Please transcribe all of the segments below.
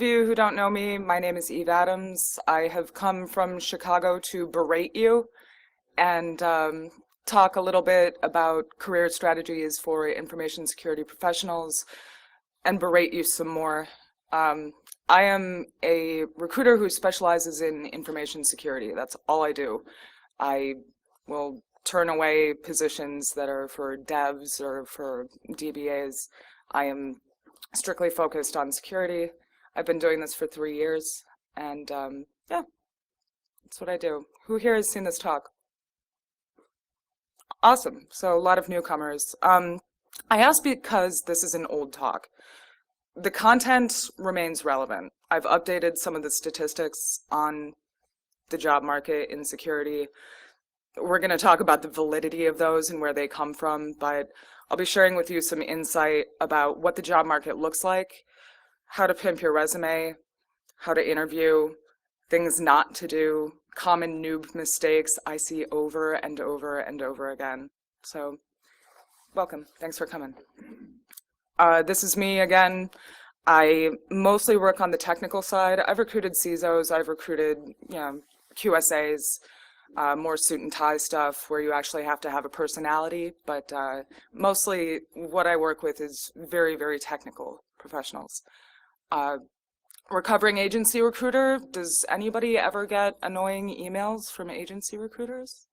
of you who don't know me, my name is Eve Adams. I have come from Chicago to berate you and talk a little bit about career strategies for information security professionals and berate you some more. I am a recruiter who specializes in information security. That's all I do. I will turn away positions that are for devs or for DBAs. I am strictly focused on security. I've been doing this for 3 years, and yeah, that's what I do. Who here has seen this talk? Awesome. So a lot of newcomers. I asked because this is an old talk. The content remains relevant. I've updated some of the statistics on the job market in security. We're going to talk about the validity of those and where they come from, but I'll be sharing with you some insight about what the job market looks like, how to pimp your resume, how to interview, things not to do, common noob mistakes I see over and over and over again. So, welcome. Thanks for coming. This is me again. I mostly work on the technical side. I've recruited CISOs, I've recruited, QSAs, more suit and tie stuff where you actually have to have a personality, but mostly what I work with is very, very technical professionals. Recovering agency recruiter, does anybody ever get annoying emails from agency recruiters?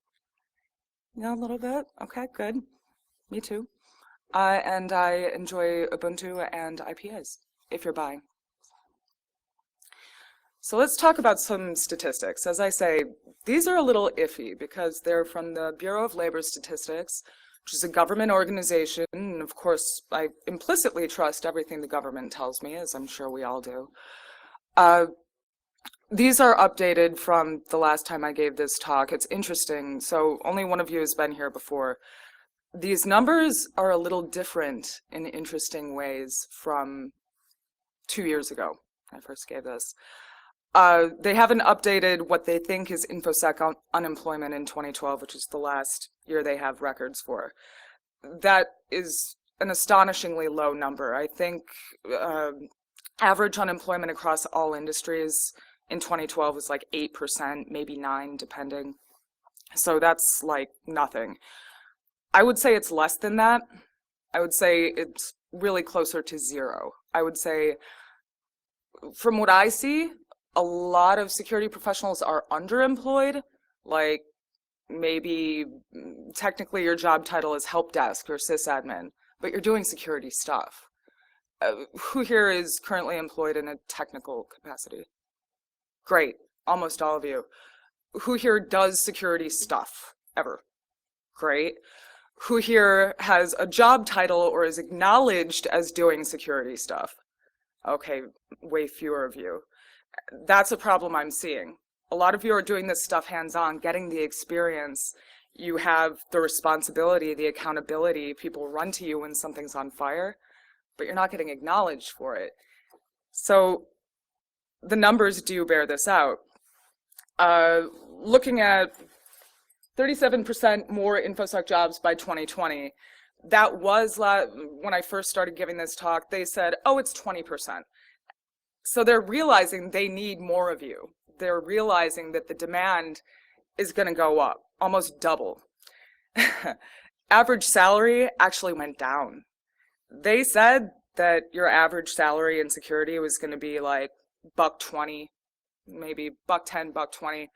Yeah, a little bit. Okay, good. Me too. And I enjoy Ubuntu and IPAs, if you're buying. So let's talk about some statistics. As I say, these are a little iffy because they're from the Bureau of Labor Statistics, which is a government organization, and of course I implicitly trust everything the government tells me, as I'm sure we all do. These are updated from the last time I gave this talk. It's interesting, so only one of you has been here before. These numbers are a little different in interesting ways from 2 years ago when I first gave this. They haven't updated what they think is InfoSec unemployment in 2012, which is the last year they have records for. That is an astonishingly low number. I think average unemployment across all industries in 2012 was like 8%, maybe 9%, depending. So that's like nothing. I would say it's less than that. I would say it's really closer to 0. I would say, from what I see, a lot of security professionals are underemployed. Like, maybe technically your job title is help desk or sysadmin, but you're doing security stuff. Who here is currently employed in a technical capacity? Great, almost all of you. Who here does security stuff, ever? Great. Who here has a job title or is acknowledged as doing security stuff? Okay, way fewer of you. That's a problem I'm seeing. A lot of you are doing this stuff hands-on, getting the experience. You have the responsibility, the accountability. People run to you when something's on fire, but you're not getting acknowledged for it. So the numbers do bear this out. Looking at 37% more InfoSec jobs by 2020. That was, when I first started giving this talk, they said, oh, it's 20%. So they're realizing they need more of you. They're realizing that the demand is going to go up, almost double. Average salary actually went down. They said that your average salary in security was going to be like $1.20, maybe $1.10, $1.20.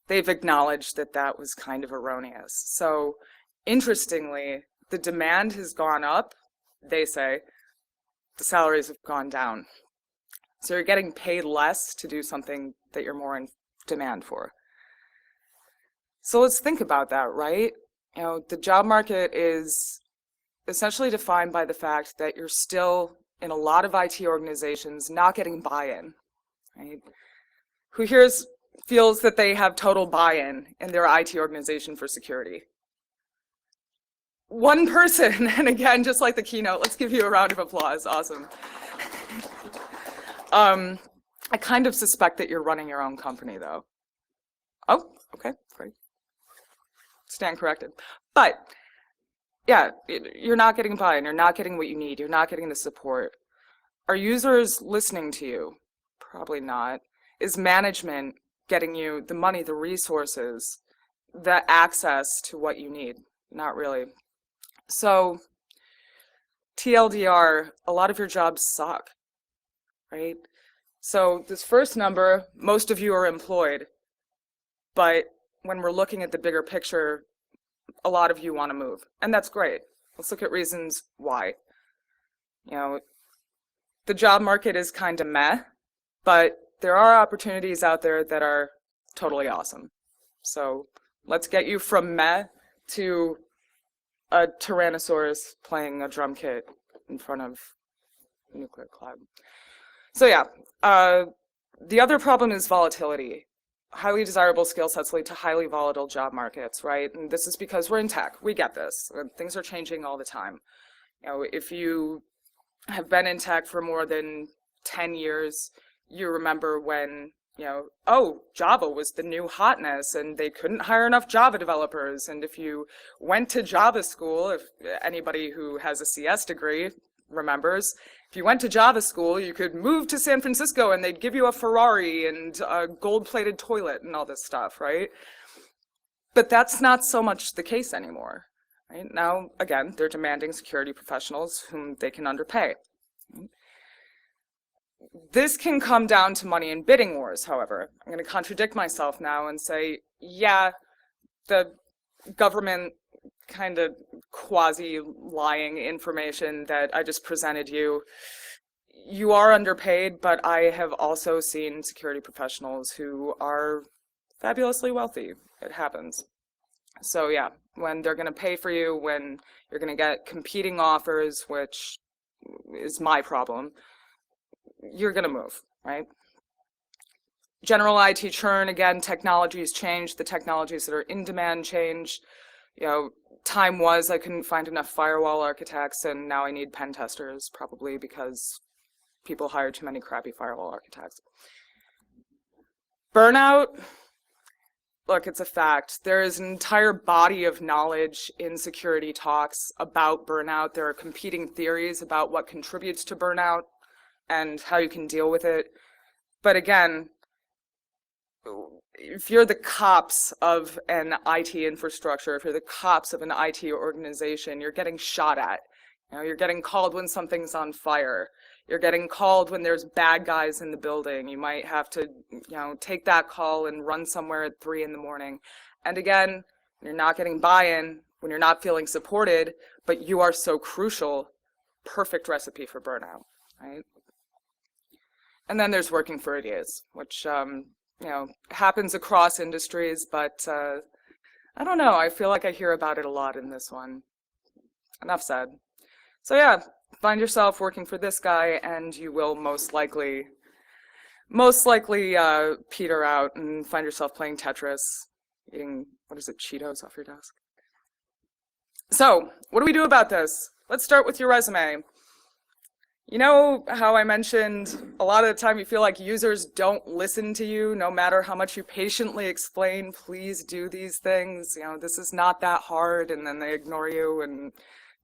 They've acknowledged that that was kind of erroneous. So interestingly, the demand has gone up, they say. The salaries have gone down. So you're getting paid less to do something that you're more in demand for. So let's think about that, right? The job market is essentially defined by the fact that you're still, in a lot of IT organizations, not getting buy-in, right? Who here feels that they have total buy-in in their IT organization for security? One person, and again, just like the keynote, let's give you a round of applause. Awesome. I kind of suspect that you're running your own company, though. Oh, okay, great. Stand corrected. But, yeah, you're not getting buy-in, you're not getting what you need, you're not getting the support. Are users listening to you? Probably not. Is management getting you the money, the resources, the access to what you need? Not really. So, TLDR, a lot of your jobs suck, right? So, this first number, most of you are employed, but when we're looking at the bigger picture, a lot of you want to move, and that's great. Let's look at reasons why. You know, the job market is kind of meh, but there are opportunities out there that are totally awesome. So let's get you from meh to a Tyrannosaurus playing a drum kit in front of a nuclear cloud. So yeah, the other problem is volatility. Highly desirable skill sets lead to highly volatile job markets, right? And this is because we're in tech. We get this. Things are changing all the time. You know, if you have been in tech for more than 10 years, you remember when, you know, oh, Java was the new hotness and they couldn't hire enough Java developers. And if you went to Java school, if anybody who has a CS degree remembers, if you went to Java school, you could move to San Francisco and they'd give you a Ferrari and a gold-plated toilet and all this stuff, right? But that's not so much the case anymore. Right? Now, again, they're demanding security professionals whom they can underpay. This can come down to money and bidding wars, however. I'm going to contradict myself now and say, yeah, the government kind of quasi-lying information that I just presented you, you are underpaid, but I have also seen security professionals who are fabulously wealthy. It happens. So yeah, when they're going to pay for you, when you're going to get competing offers, which is my problem, you're going to move, right? General IT churn, again, technologies change. The technologies that are in demand change. You know, time was I couldn't find enough firewall architects, and now I need pen testers, probably because people hired too many crappy firewall architects. Burnout, look, it's a fact. There is an entire body of knowledge in security talks about burnout. There are competing theories about what contributes to burnout and how you can deal with it. But again, if you're the cops of an IT infrastructure, if you're the cops of an IT organization, you're getting shot at. You know, you're getting called when something's on fire. You're getting called when there's bad guys in the building. You might have to, you know, take that call and run somewhere at 3 in the morning. And again, you're not getting buy-in, when you're not feeling supported, but you are so crucial, perfect recipe for burnout, right? And then there's working for idiots, which, you know, happens across industries, but I don't know, I feel like I hear about it a lot in this one. Enough said. So yeah, find yourself working for this guy and you will most likely peter out and find yourself playing Tetris, eating, what is it, Cheetos off your desk. So, what do we do about this? Let's start with your resume. You know how I mentioned a lot of the time you feel like users don't listen to you no matter how much you patiently explain, please do these things, you know, this is not that hard, and then they ignore you and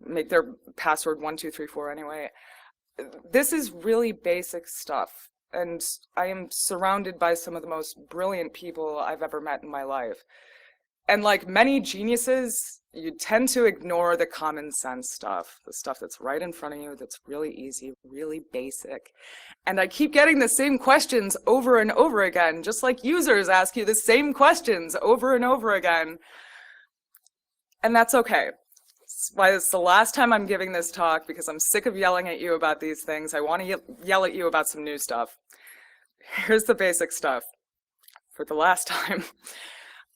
make their password 1234 anyway. This is really basic stuff, and I am surrounded by some of the most brilliant people I've ever met in my life. And like many geniuses, you tend to ignore the common sense stuff, the stuff that's right in front of you, that's really easy, really basic. And I keep getting the same questions over and over again, just like users ask you the same questions over and over again. And that's okay. That's why it's the last time I'm giving this talk, because I'm sick of yelling at you about these things. I want to yell at you about some new stuff. Here's the basic stuff for the last time.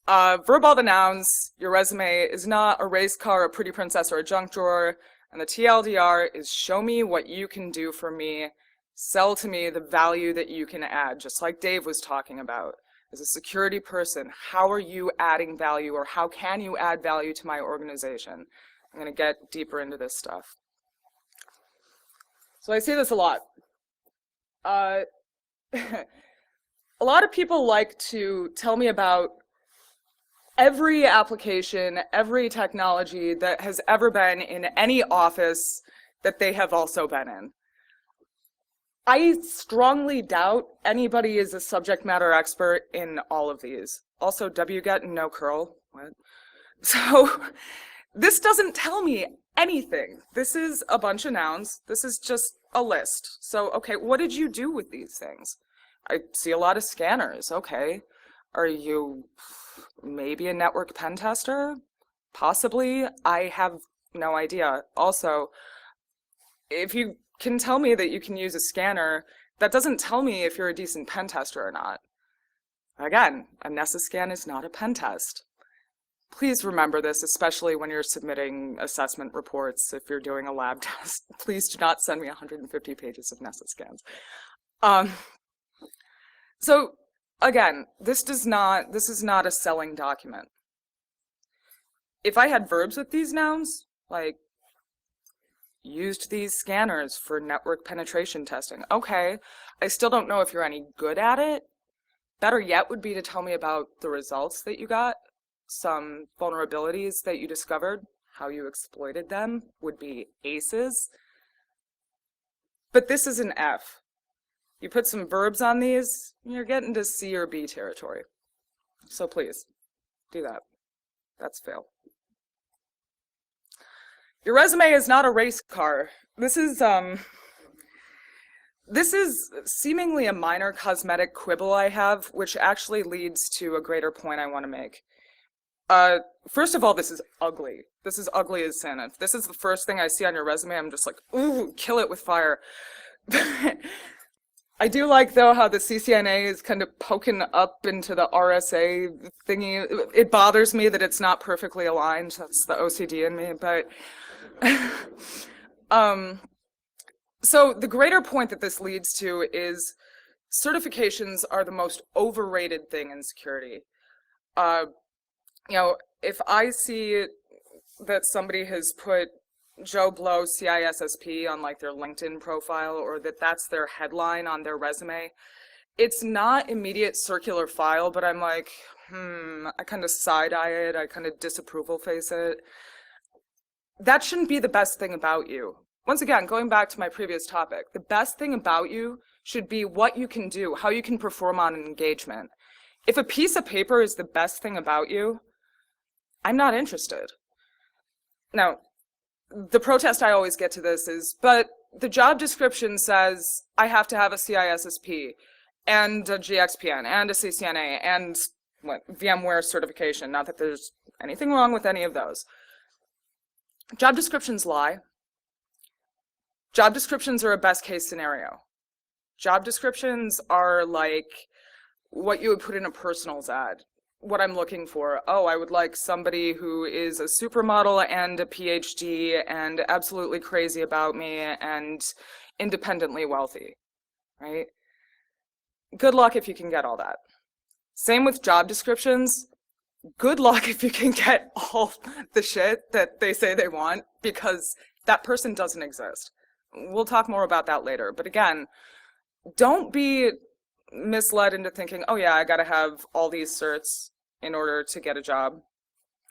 Verb all the nouns. Your resume is not a race car, a pretty princess, or a junk drawer. And the TLDR is show me what you can do for me. Sell to me the value that you can add, just like Dave was talking about. As a security person, how are you adding value, or how can you add value to my organization? I'm going to get deeper into this stuff. So I see this a lot. A lot of people like to tell me about every application, every technology that has ever been in any office that they have also been in. I strongly doubt anybody is a subject matter expert in all of these. Also, wget and no curl. What? So this doesn't tell me anything. This is a bunch of nouns. This is just a list. So, okay, what did you do with these things? I see a lot of scanners. Okay. Are you maybe a network pen tester? Possibly. I have no idea. Also, if you can tell me that you can use a scanner, that doesn't tell me if you're a decent pen tester or not. Again, a NESA scan is not a pen test. Please remember this, especially when you're submitting assessment reports. If you're doing a lab test, please do not send me 150 pages of NESA scans. So again, this is not a selling document. If I had verbs with these nouns, like used these scanners for network penetration testing, okay, I still don't know if you're any good at it. Better yet would be to tell me about the results that you got, some vulnerabilities that you discovered, how you exploited them would be aces. But this is an F. You put some verbs on these, you're getting to C or B territory. So please, do that. That's fail. Your resume is not a race car. This is seemingly a minor cosmetic quibble I have, which actually leads to a greater point I want to make. First of all, this is ugly. This is ugly as sin. If this is the first thing I see on your resume, I'm just like, ooh, kill it with fire. I do like, though, how the CCNA is kind of poking up into the RSA thingy. It bothers me that it's not perfectly aligned. That's the OCD in me, but... So the greater point that this leads to is certifications are the most overrated thing in security. You know, if I see that somebody has put Joe Blow CISSP on like their LinkedIn profile, or that that's their headline on their resume, it's not immediate circular file, but I'm like, I kind of side-eye it, I kind of disapproval face it. That shouldn't be the best thing about you. Once again, going back to my previous topic, the best thing about you should be what you can do, how you can perform on an engagement. If a piece of paper is the best thing about you, I'm not interested. Now, the protest I always get to this is, but the job description says I have to have a CISSP and a GXPN and a CCNA and VMware certification. Not that there's anything wrong with any of those. Job descriptions lie. Job descriptions are a best case scenario. Job descriptions are like what you would put in a personals ad. What I'm looking for. Oh, I would like somebody who is a supermodel and a PhD and absolutely crazy about me and independently wealthy, right? Good luck if you can get all that. Same with job descriptions. Good luck if you can get all the shit that they say they want, because that person doesn't exist. We'll talk more about that later. But again, don't be misled into thinking, oh yeah, I gotta have all these certs in order to get a job.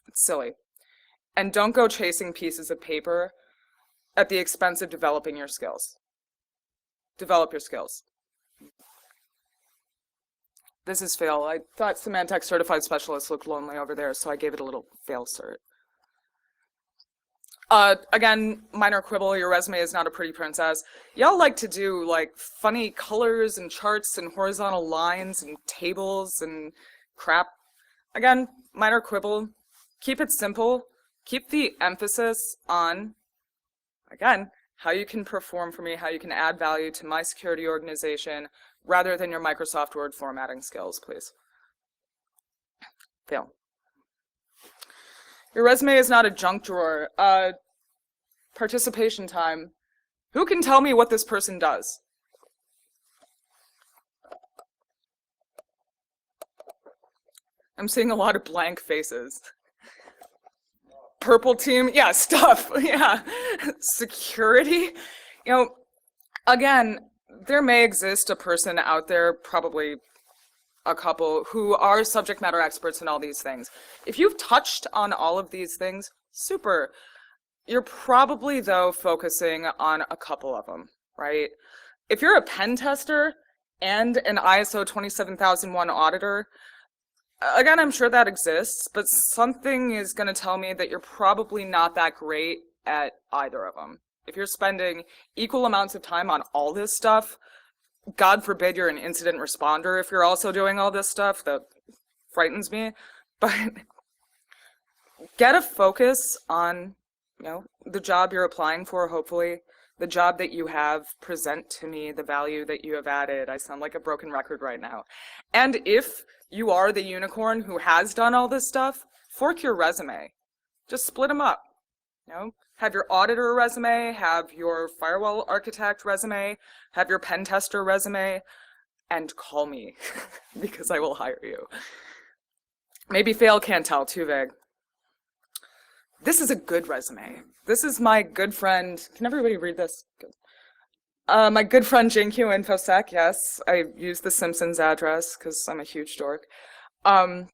It's silly. And don't go chasing pieces of paper at the expense of developing your skills. Develop your skills. This is fail. I thought Symantec Certified Specialist looked lonely over there, so I gave it a little fail cert. Again, minor quibble, your resume is not a pretty princess. Y'all like to do like funny colors and charts and horizontal lines and tables and crap. Again, minor quibble. Keep it simple. Keep the emphasis on, again, how you can perform for me, how you can add value to my security organization, rather than your Microsoft Word formatting skills, please. Fail. Your resume is not a junk drawer. Participation time. Who can tell me what this person does? I'm seeing a lot of blank faces. Purple team, yeah, stuff, yeah. Security, you know, again, there may exist a person out there, probably a couple, who are subject matter experts in all these things. If you've touched on all of these things, super. You're probably, though, focusing on a couple of them, right? if you're a pen tester and an ISO 27001 auditor, again, I'm sure that exists, but something is going to tell me that you're probably not that great at either of them. If you're spending equal amounts of time on all this stuff, God forbid you're an incident responder if you're also doing all this stuff. That frightens me. But get a focus on, the job you're applying for, hopefully. The job that you have, present to me the value that you have added. I sound like a broken record right now. And if you are the unicorn who has done all this stuff, fork your resume. Just split them up. Have your auditor resume, have your firewall architect resume, have your pen tester resume, and call me because I will hire you. Maybe fail, can't tell, too vague. This is a good resume. This is my good friend. Can everybody read this? Good. My good friend Jane Q InfoSec, yes. I use the Simpsons address because I'm a huge dork. I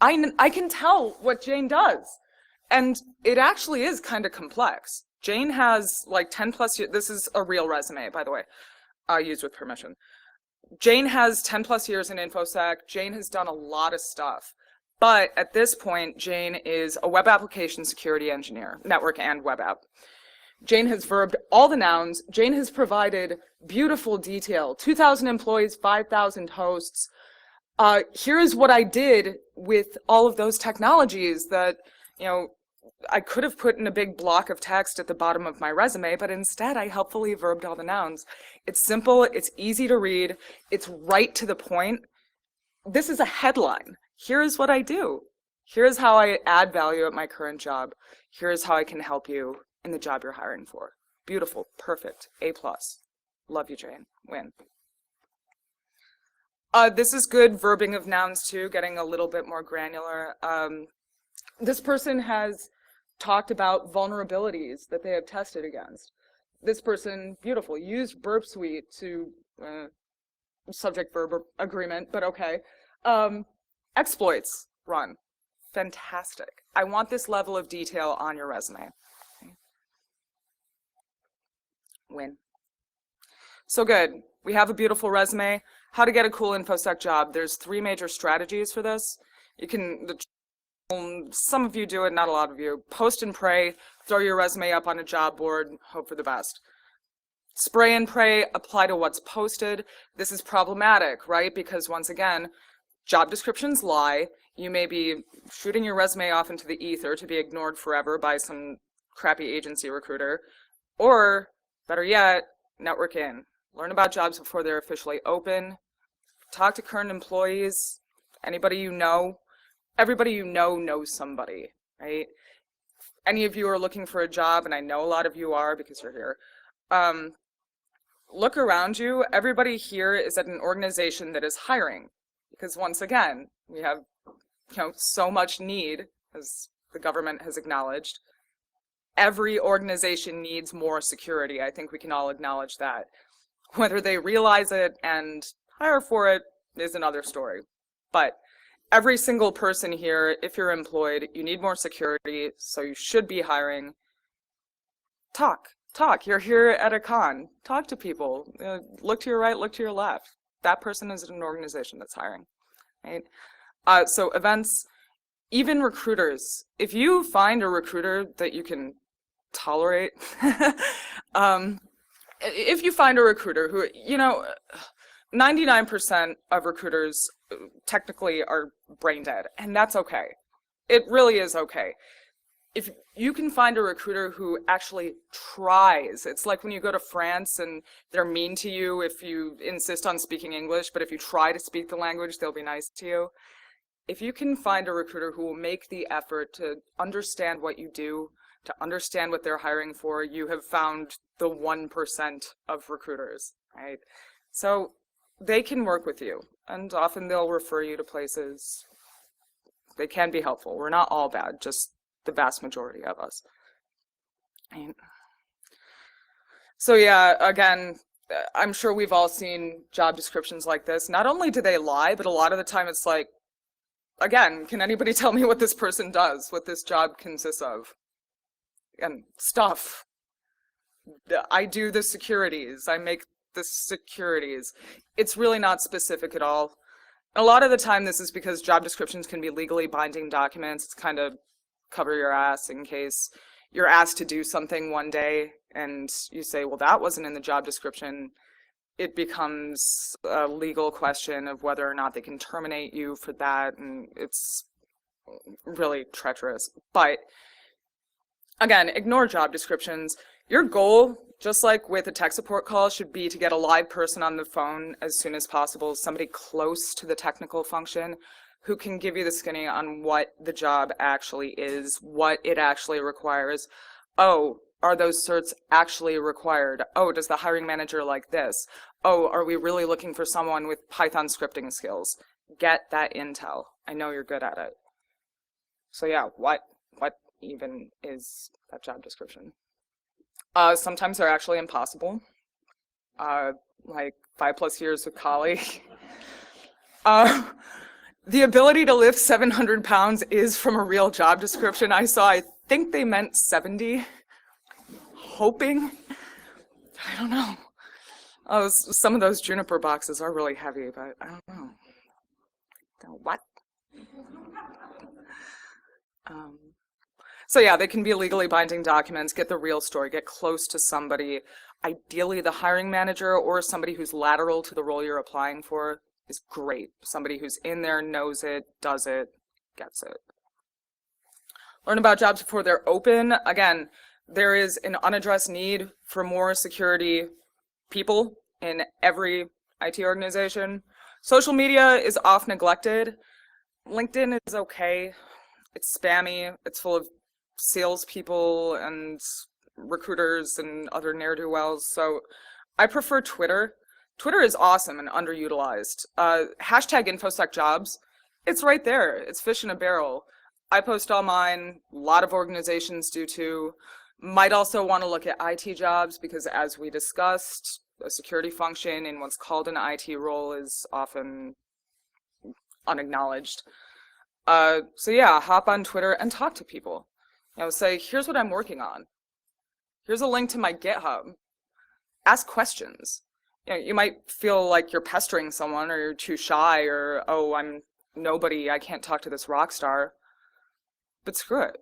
can tell what Jane does. And it actually is kind of complex. Jane has like 10 plus years. This is a real resume, by the way, used with permission. Jane has 10 plus years in InfoSec. Jane has done a lot of stuff. But at this point, Jane is a web application security engineer, network and web app. Jane has verbed all the nouns. Jane has provided beautiful detail, 2,000 employees, 5,000 hosts. Here is what I did with all of those technologies that, I could have put in a big block of text at the bottom of my resume, but instead I helpfully verbed all the nouns. It's simple, it's easy to read, it's right to the point. This is a headline. Here's what I do. Here's how I add value at my current job. Here's how I can help you in the job you're hiring for. Beautiful, perfect, A+. Love you, Jane. Win. This is good verbing of nouns too, getting a little bit more granular. This person has talked about vulnerabilities that they have tested against. This person, beautiful, used Burp Suite to, subject-verb agreement, but okay. Exploits run. Fantastic. I want this level of detail on your resume. Okay. Win. So good. We have a beautiful resume. How to get a cool InfoSec job. There's 3 major strategies for this. You can, some of you do it, not a lot of you. Post and pray, throw your resume up on a job board, hope for the best. Spray and pray, apply to what's posted. This is problematic, right? Because once again, job descriptions lie. You may be shooting your resume off into the ether to be ignored forever by some crappy agency recruiter. Or, better yet, network in. Learn about jobs before they're officially open. Talk to current employees, anybody you know. Everybody you know knows somebody, right? Any of you are looking for a job, and I know a lot of you are because you're here. Look around you. Everybody here is at an organization that is hiring. Because once again, we have so much need, as the government has acknowledged. Every organization needs more security. I think we can all acknowledge that. Whether they realize it and hire for it is another story. But every single person here, if you're employed, you need more security, so you should be hiring. Talk. You're here at a con. Talk to people. Look to your right, look to your left. That person is an organization that's hiring. Right? So events, even recruiters. If you find a recruiter that you can tolerate, if you find a recruiter who, 99% of recruiters technically are brain dead, and that's okay. It really is okay. If you can find a recruiter who actually tries, it's like when you go to France and they're mean to you if you insist on speaking English, but if you try to speak the language, they'll be nice to you. If you can find a recruiter who will make the effort to understand what you do, to understand what they're hiring for, you have found the 1% of recruiters, right? So they can work with you, and often they'll refer you to places. They can be helpful. We're not all bad, just the vast majority of us. Right? So yeah, again, I'm sure we've all seen job descriptions like this. Not only do they lie, but a lot of the time it's like, again, can anybody tell me what this person does, what this job consists of? And stuff. I do the securities, I make the securities. It's really not specific at all. A lot of the time, this is because job descriptions can be legally binding documents. It's kind of cover your ass in case you're asked to do something one day and you say, well, that wasn't in the job description. It becomes a legal question of whether or not they can terminate you for that, and it's really treacherous. But again, ignore job descriptions. Your goal, just like with a tech support call, should be to get a live person on the phone as soon as possible, somebody close to the technical function who can give you the skinny on what the job actually is, what it actually requires. Oh, are those certs actually required? Oh, does the hiring manager like this? Oh, are we really looking for someone with Python scripting skills? Get that intel. I know you're good at it. So yeah, what even is that job description? Sometimes they're actually impossible. Like 5+ years with colleague. The ability to lift 700 pounds is from a real job description I saw. I think they meant 70. Hoping. I don't know. Some of those juniper boxes are really heavy, but I don't know. What? So yeah, they can be legally binding documents. Get the real story. Get close to somebody. Ideally, the hiring manager or somebody who's lateral to the role you're applying for is great. Somebody who's in there, knows it, does it, gets it. Learn about jobs before they're open. Again, there is an unaddressed need for more security people in every IT organization. Social media is oft neglected. LinkedIn is okay. It's spammy. It's full of salespeople and recruiters and other ne'er-do-wells. So I prefer Twitter. Twitter is awesome and underutilized. Hashtag InfoSecJobs, it's right there. It's fish in a barrel. I post all mine. A lot of organizations do too. Might also want to look at IT jobs because, as we discussed, a security function in what's called an IT role is often unacknowledged. So yeah, hop on Twitter and talk to people. Say, here's what I'm working on. Here's a link to my GitHub. Ask questions. You might feel like you're pestering someone or you're too shy or, oh, I'm nobody, I can't talk to this rock star. But screw it.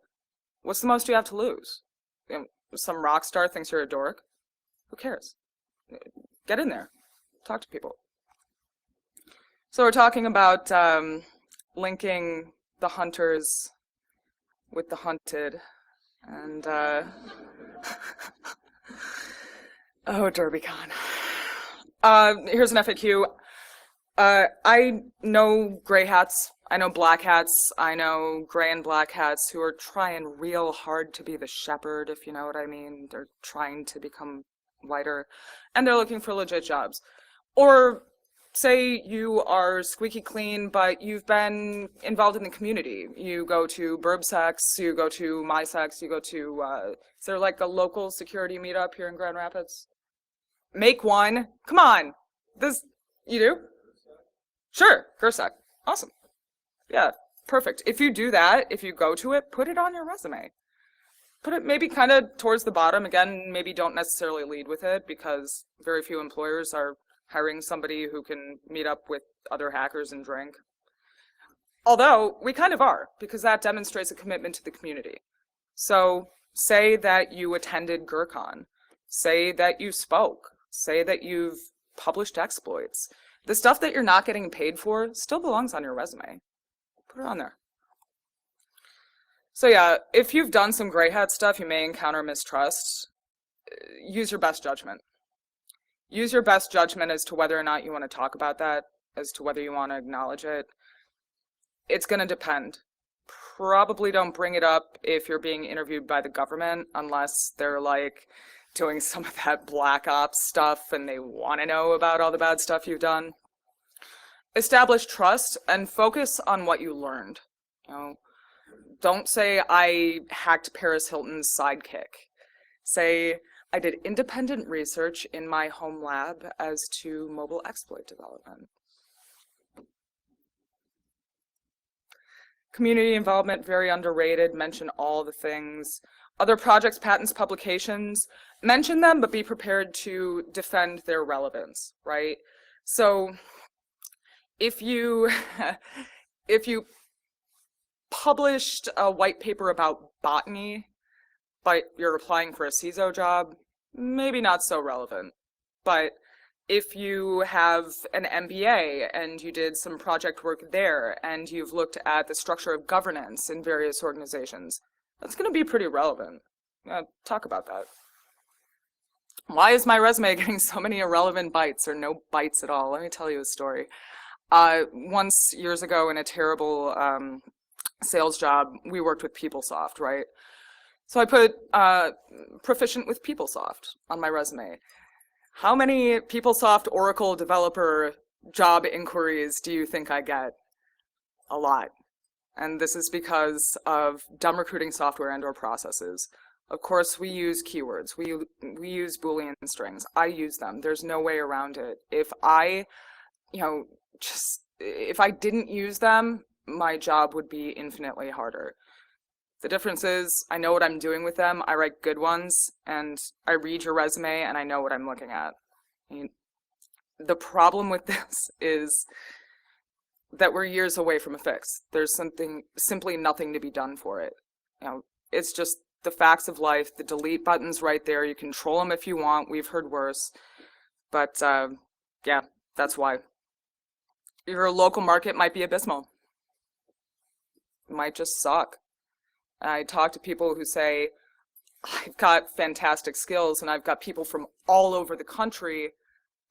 What's the most you have to lose? Some rock star thinks you're a dork. Who cares? Get in there. Talk to people. So we're talking about linking the hunters with the hunted. And, oh, GrrCON. Here's an FAQ. I know gray hats, I know black hats, I know gray and black hats who are trying real hard to be the shepherd, if you know what I mean. They're trying to become whiter, and they're looking for legit jobs. Or say you are squeaky clean, but you've been involved in the community. You go to BurbSex, you go to MySex, you go to, is there like a local security meetup here in Grand Rapids? Make one. Come on. You do? Sure, GrrCON. Awesome. Yeah, perfect. If you do that, if you go to it, put it on your resume. Put it maybe kind of towards the bottom. Again, maybe don't necessarily lead with it because very few employers are hiring somebody who can meet up with other hackers and drink. Although, we kind of are, because that demonstrates a commitment to the community. So, say that you attended GrrCON. Say that you spoke. Say that you've published exploits. The stuff that you're not getting paid for still belongs on your resume. Put it on there. So yeah, if you've done some gray hat stuff, you may encounter mistrust. Use your best judgment. Use your best judgment as to whether or not you want to talk about that, as to whether you want to acknowledge it. It's going to depend. Probably don't bring it up if you're being interviewed by the government, unless they're like doing some of that black ops stuff and they want to know about all the bad stuff you've done. Establish trust and focus on what you learned. Don't say I hacked Paris Hilton's sidekick. Say I did independent research in my home lab as to mobile exploit development. Community involvement, very underrated. Mention all the things. Other projects, patents, publications, mention them, but be prepared to defend their relevance, right? So if you if you published a white paper about botany, but you're applying for a CISO job, maybe not so relevant. But if you have an MBA and you did some project work there and you've looked at the structure of governance in various organizations, that's going to be pretty relevant. Talk about that. Why is my resume getting so many irrelevant bites or no bites at all? Let me tell you a story. Once years ago in a terrible sales job, we worked with PeopleSoft, right? So I put proficient with PeopleSoft on my resume. How many PeopleSoft Oracle developer job inquiries do you think I get? A lot. And this is because of dumb recruiting software and/or processes. Of course, we use keywords. We use Boolean strings. I use them. There's no way around it. If I, if I didn't use them, my job would be infinitely harder. The difference is I know what I'm doing with them, I write good ones, and I read your resume and I know what I'm looking at. The problem with this is that we're years away from a fix. There's simply nothing to be done for it. It's just the facts of life. The delete button's right there. You control them if you want. We've heard worse. But yeah, that's why. Your local market might be abysmal. It might just suck. I talk to people who say, I've got fantastic skills and I've got people from all over the country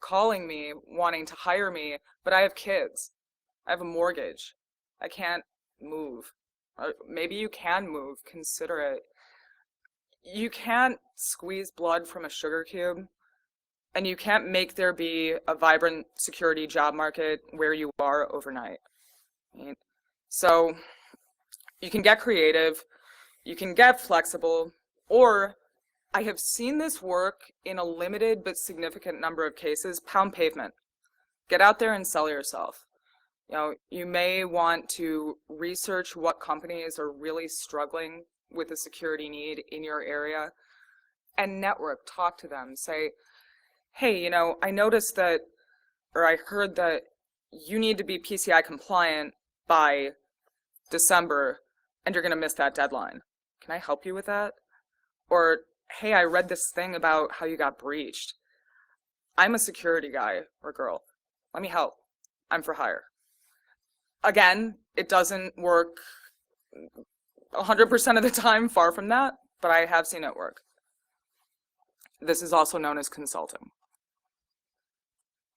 calling me, wanting to hire me, but I have kids. I have a mortgage. I can't move. Or maybe you can move, consider it. You can't squeeze blood from a sugar cube, and you can't make there be a vibrant security job market where you are overnight. So you can get creative, you can get flexible, or I have seen this work in a limited but significant number of cases, pound pavement. Get out there and sell yourself. You may want to research what companies are really struggling with a security need in your area and network, talk to them, say, hey, I noticed that, or I heard that you need to be PCI compliant by December and you're going to miss that deadline. Can I help you with that? Or, hey, I read this thing about how you got breached. I'm a security guy or girl. Let me help. I'm for hire. Again, it doesn't work 100% of the time, far from that, but I have seen it work. This is also known as consulting.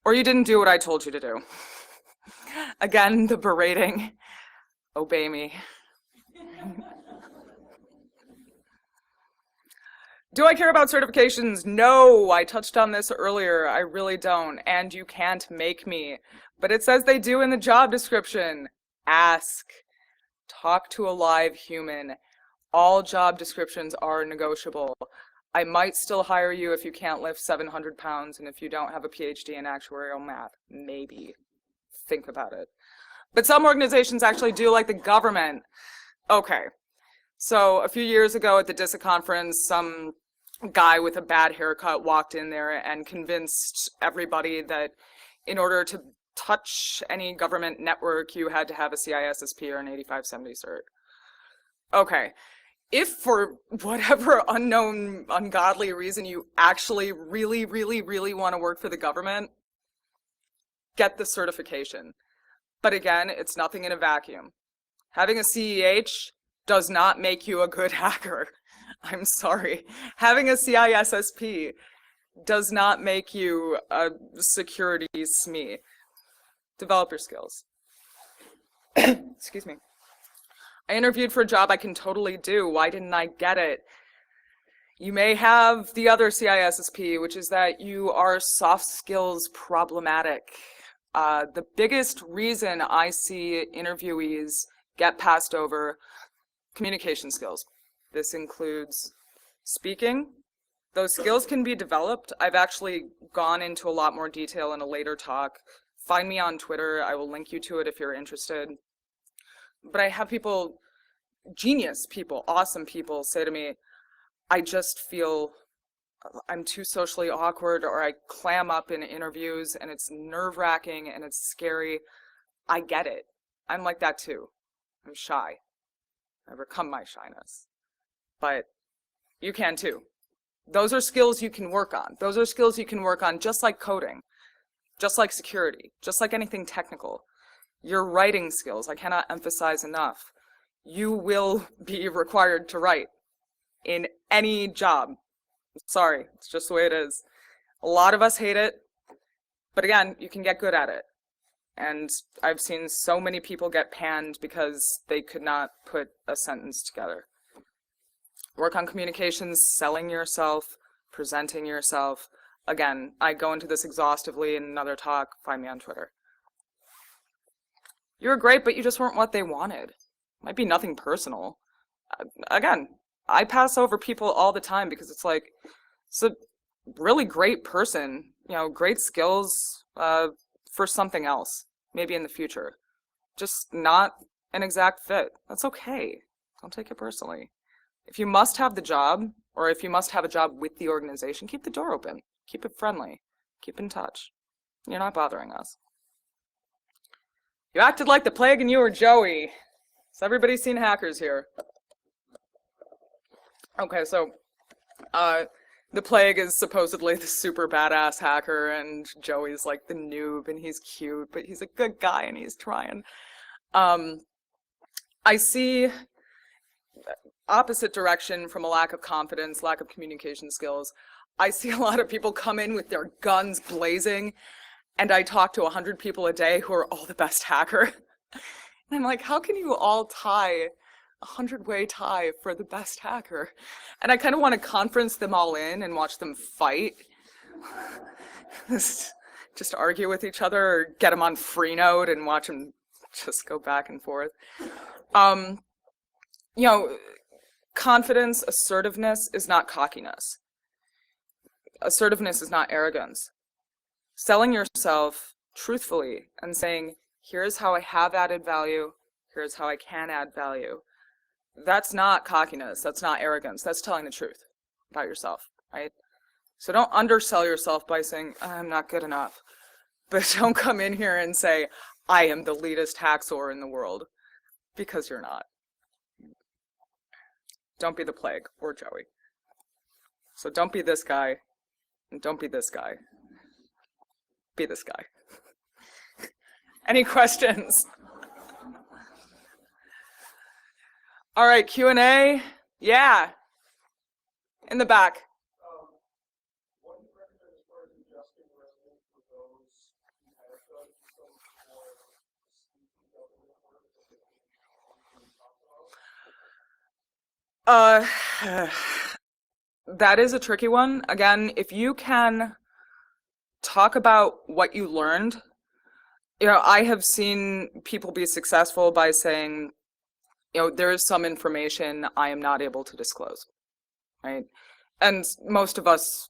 Or you didn't do what I told you to do. Again, the berating. Obey me. Do I care about certifications? No, I touched on this earlier. I really don't, and you can't make me. But it says they do in the job description. Ask. Talk to a live human. All job descriptions are negotiable. I might still hire you if you can't lift 700 pounds and if you don't have a PhD in actuarial math. Maybe. Think about it. But some organizations actually do, like the government. Okay. So a few years ago at the DISA conference, some guy with a bad haircut walked in there and convinced everybody that in order to touch any government network, you had to have a CISSP or an 8570 cert. Okay. If for whatever unknown, ungodly reason you actually really, really, really want to work for the government, get the certification. But again, it's nothing in a vacuum. Having a CEH does not make you a good hacker. I'm sorry. Having a CISSP does not make you a security SME. Develop your skills. Excuse me. I interviewed for a job I can totally do. Why didn't I get it? You may have the other CISSP, which is that you are soft skills problematic. The biggest reason I see interviewees get passed over: communication skills. This includes speaking. Those skills can be developed. I've actually gone into a lot more detail in a later talk. Find me on Twitter. I will link you to it if you're interested. But I have people, genius people, awesome people, say to me, I just feel I'm too socially awkward, or I clam up in interviews and it's nerve-wracking and it's scary. I get it. I'm like that too. I'm shy. I overcome my shyness. But you can too. Those are skills you can work on. Those are skills you can work on, just like coding, just like security, just like anything technical. Your writing skills, I cannot emphasize enough. You will be required to write in any job. Sorry, it's just the way it is. A lot of us hate it, but again, you can get good at it. And I've seen so many people get panned because they could not put a sentence together. Work on communications, selling yourself, presenting yourself. Again, I go into this exhaustively in another talk. Find me on Twitter. You were great, but you just weren't what they wanted. Might be nothing personal. Again, I pass over people all the time because it's like, it's a really great person, great skills for something else, maybe in the future. Just not an exact fit. That's okay. Don't take it personally. If you must have the job, or if you must have a job with the organization, keep the door open. Keep it friendly. Keep in touch. You're not bothering us. You acted like the plague and you were Joey. Has everybody seen Hackers here? Okay, so the plague is supposedly the super badass hacker, and Joey's like the noob, and he's cute, but he's a good guy and he's trying. I see opposite direction from a lack of confidence, lack of communication skills. I see a lot of people come in with their guns blazing, and I talk to 100 people a day who are all the best hacker. And I'm like, how can you all tie a 100-way tie for the best hacker? And I kind of want to conference them all in and watch them fight. Just argue with each other, or get them on Freenode and watch them just go back and forth. Confidence, assertiveness is not cockiness. Assertiveness is not arrogance. Selling yourself truthfully and saying, here's how I have added value, here's how I can add value. That's not cockiness, that's not arrogance, that's telling the truth about yourself, right? So don't undersell yourself by saying, I'm not good enough. But don't come in here and say, I am the leadest hacksaw in the world, because you're not. Don't be the plague, or Joey. So don't be this guy, and don't be this guy. Be this guy. Any questions? All right, Q&A. Yeah. In the back. What do you recommend as far as adjusting the resume for those who have done some more sneaky government work that they can talk about? That is a tricky one. Again, if you can talk about what you learned, I have seen people be successful by saying, there is some information I am not able to disclose, right? And most of us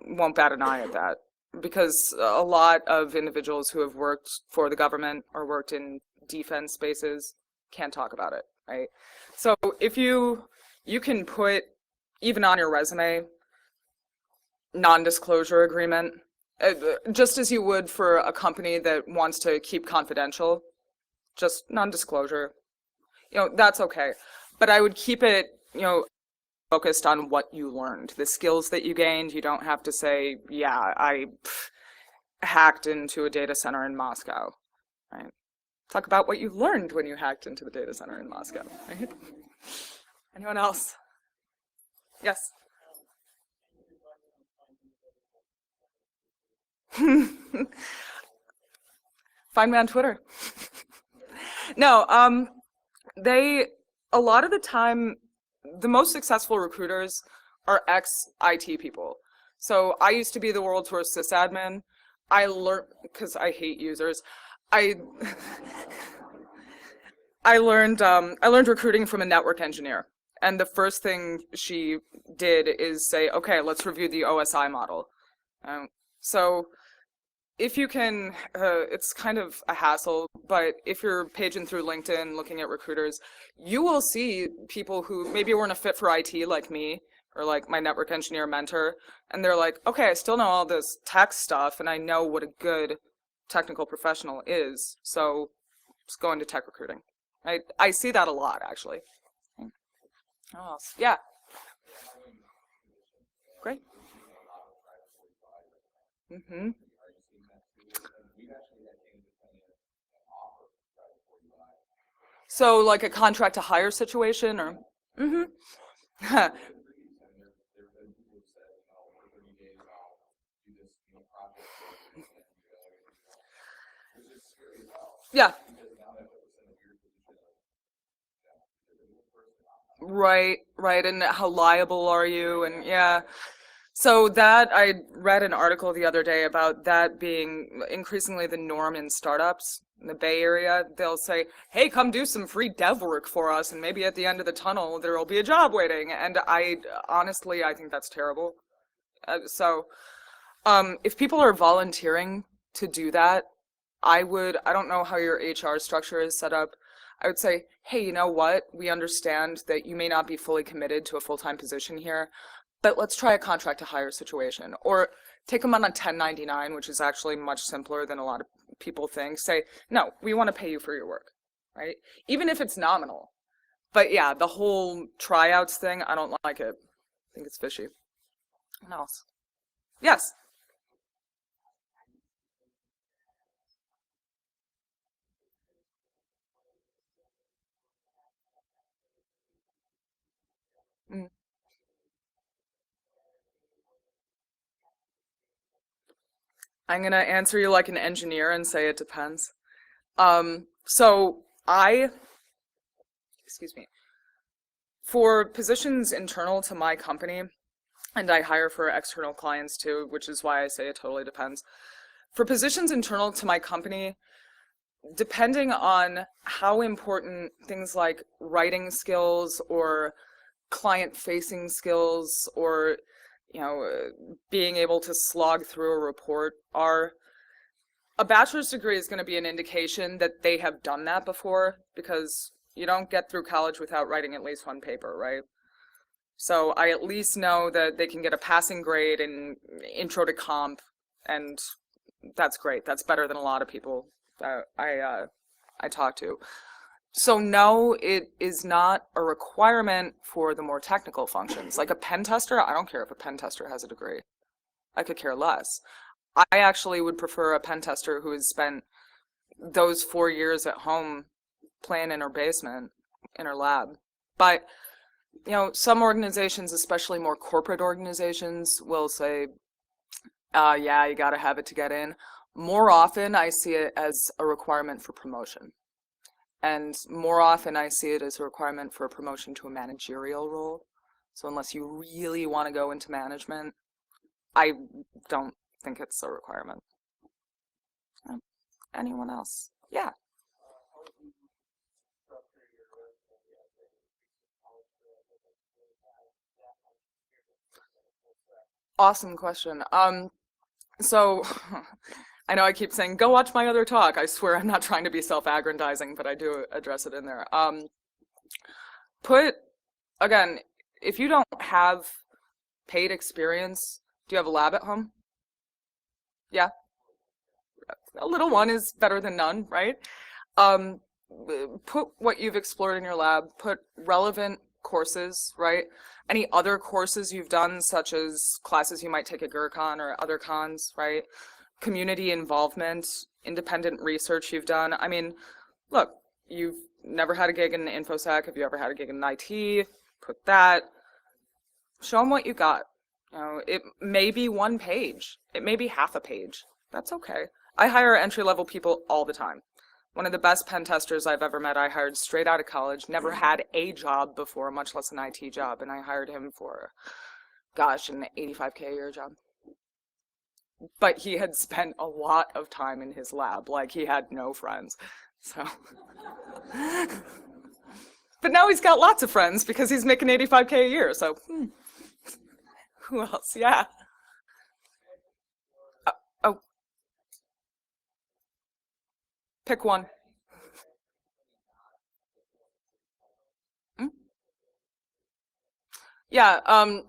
won't bat an eye at that, because a lot of individuals who have worked for the government or worked in defense spaces can't talk about it, right? So if you can put, even on your resume, non-disclosure agreement, just as you would for a company that wants to keep confidential, just non-disclosure, that's okay. But I would keep it, focused on what you learned, the skills that you gained. You don't have to say, yeah, I hacked into a data center in Moscow, right? Talk about what you learned when you hacked into the data center in Moscow, right? Anyone else? Yes? Find me on Twitter. No, a lot of the time, the most successful recruiters are ex-IT people. So I used to be the world's worst sysadmin. I learned, because I hate users, I learned recruiting from a network engineer. And the first thing she did is say, okay, let's review the OSI model. So if you can, it's kind of a hassle, but if you're paging through LinkedIn looking at recruiters, you will see people who maybe weren't a fit for IT like me, or like my network engineer mentor, and they're like, okay, I still know all this tech stuff and I know what a good technical professional is, so just go into tech recruiting. I see that a lot actually. Oh, yeah, great. Mm-hmm. So like a contract to hire situation or mm-hmm. Yeah. Right, right. And how liable are you? And yeah. So that I read an article the other day about that being increasingly the norm in startups in the Bay Area. They'll say, "Hey, come do some free dev work for us, and maybe at the end of the tunnel there will be a job waiting." And I honestly, I think that's terrible. If people are volunteering to do that, I don't know how your HR structure is set up. I would say, hey, you know what? We understand that you may not be fully committed to a full-time position here, but let's try a contract to hire situation. Or take them on a 1099, which is actually much simpler than a lot of people think. Say, no, we want to pay you for your work, right? Even if it's nominal. But yeah, the whole tryouts thing, I don't like it. I think it's fishy. What else? Yes. Mm. I'm gonna answer you like an engineer and say it depends. So I, excuse me, for positions internal to my company, and I hire for external clients too, which is why I say it totally depends. For positions internal to my company, depending on how important things like writing skills or client facing skills or being able to slog through a report are, a bachelor's degree is going to be an indication that they have done that before, because you don't get through college without writing at least one paper, right? So I at least know that they can get a passing grade in intro to comp, and that's great. That's better than a lot of people that I talk to. So no, it is not a requirement for the more technical functions. Like a pen tester, I don't care if a pen tester has a degree. I could care less. I actually would prefer a pen tester who has spent those 4 years at home playing in her basement, in her lab. But, some organizations, especially more corporate organizations, will say, yeah, you gotta have it to get in. More often, I see it as a requirement for promotion. And more often, I see it as a requirement for a promotion to a managerial role. So unless you really want to go into management, I don't think it's a requirement. Anyone else? Yeah. How do you structure your resume as a recent college graduate that's really had that much experience in a full stack? Awesome question. So I know I keep saying, go watch my other talk. I swear I'm not trying to be self-aggrandizing, but I do address it in there. Put, again, if you don't have paid experience, do you have a lab at home? Yeah, a little one is better than none, right? Um, put what you've explored in your lab, put relevant courses, right? Any other courses you've done, such as classes you might take at GrrCON or other cons, right? Community involvement, independent research you've done. I mean, look, you've never had a gig in InfoSec. Have you ever had a gig in IT? Put that. Show them what you got. It may be one page. It may be half a page. That's okay. I hire entry-level people all the time. One of the best pen testers I've ever met, I hired straight out of college, never had a job before, much less an IT job, and I hired him for, gosh, an 85K a year job. But he had spent a lot of time in his lab, like he had no friends. So, but now he's got lots of friends because he's making 85K a year. So, who else? Yeah. Oh, pick one. Yeah,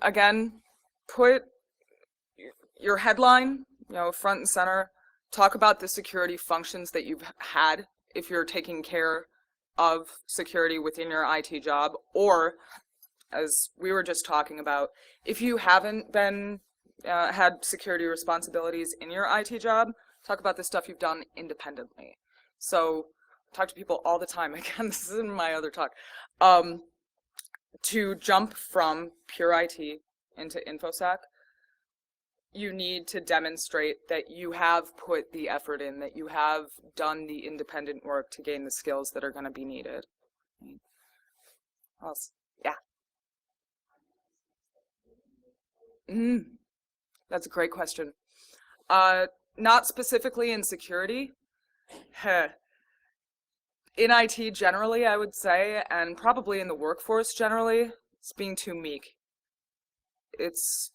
again, put your headline, front and center. Talk about the security functions that you've had if you're taking care of security within your IT job, or as we were just talking about, if you haven't been had security responsibilities in your IT job, talk about the stuff you've done independently. So talk to people all the time. Again, this is in my other talk. To jump from pure IT into InfoSec, you need to demonstrate that you have put the effort in, that you have done the independent work to gain the skills that are going to be needed. What else? Yeah. That's a great question. Not specifically in security. Heh. In IT generally, I would say, and probably in the workforce generally, it's being too meek. It's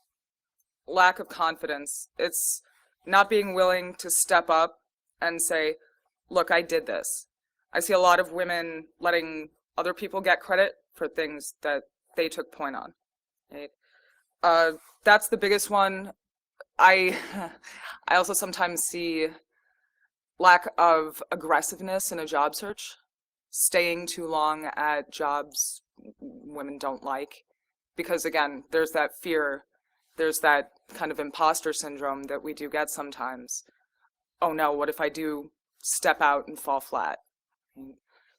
lack of confidence. It's not being willing to step up and say, look, I did this. I see a lot of women letting other people get credit for things that they took point on. Right? That's the biggest one. I I also sometimes see lack of aggressiveness in a job search, staying too long at jobs women don't like, because again, there's that fear, there's that kind of imposter syndrome that we do get sometimes. Oh no, what if I do step out and fall flat?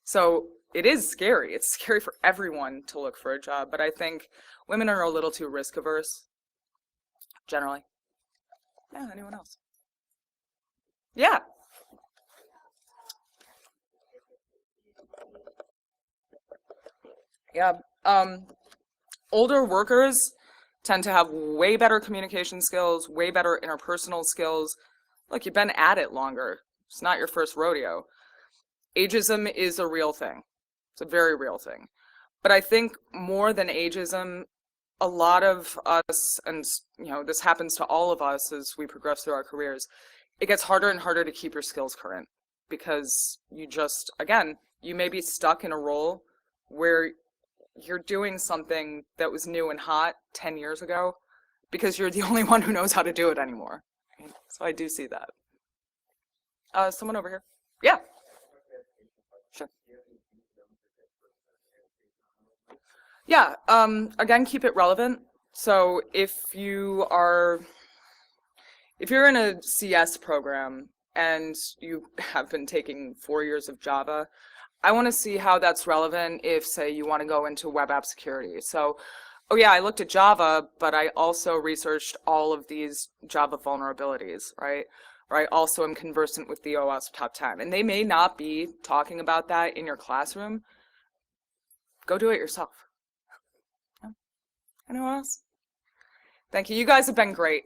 So it is scary. It's scary for everyone to look for a job, but I think women are a little too risk averse, generally. Yeah, anyone else? Yeah. Yeah. Older workers tend to have way better communication skills, way better interpersonal skills. Look, you've been at it longer. It's not your first rodeo. Ageism is a real thing. It's a very real thing. But I think more than ageism, a lot of us, and this happens to all of us as we progress through our careers, it gets harder and harder to keep your skills current because you just, again, you may be stuck in a role where you're doing something that was new and hot 10 years ago because you're the only one who knows how to do it anymore. So I do see that. Someone over here. Yeah, sure. Yeah, again, keep it relevant. So if you're in a CS program and you have been taking 4 years of Java, I want to see how that's relevant if, say, you want to go into web app security. So, oh yeah, I looked at Java, but I also researched all of these Java vulnerabilities, right? Or I also am conversant with the OWASP top 10. And they may not be talking about that in your classroom. Go do it yourself. Yeah. Anyone else? Thank you. You guys have been great.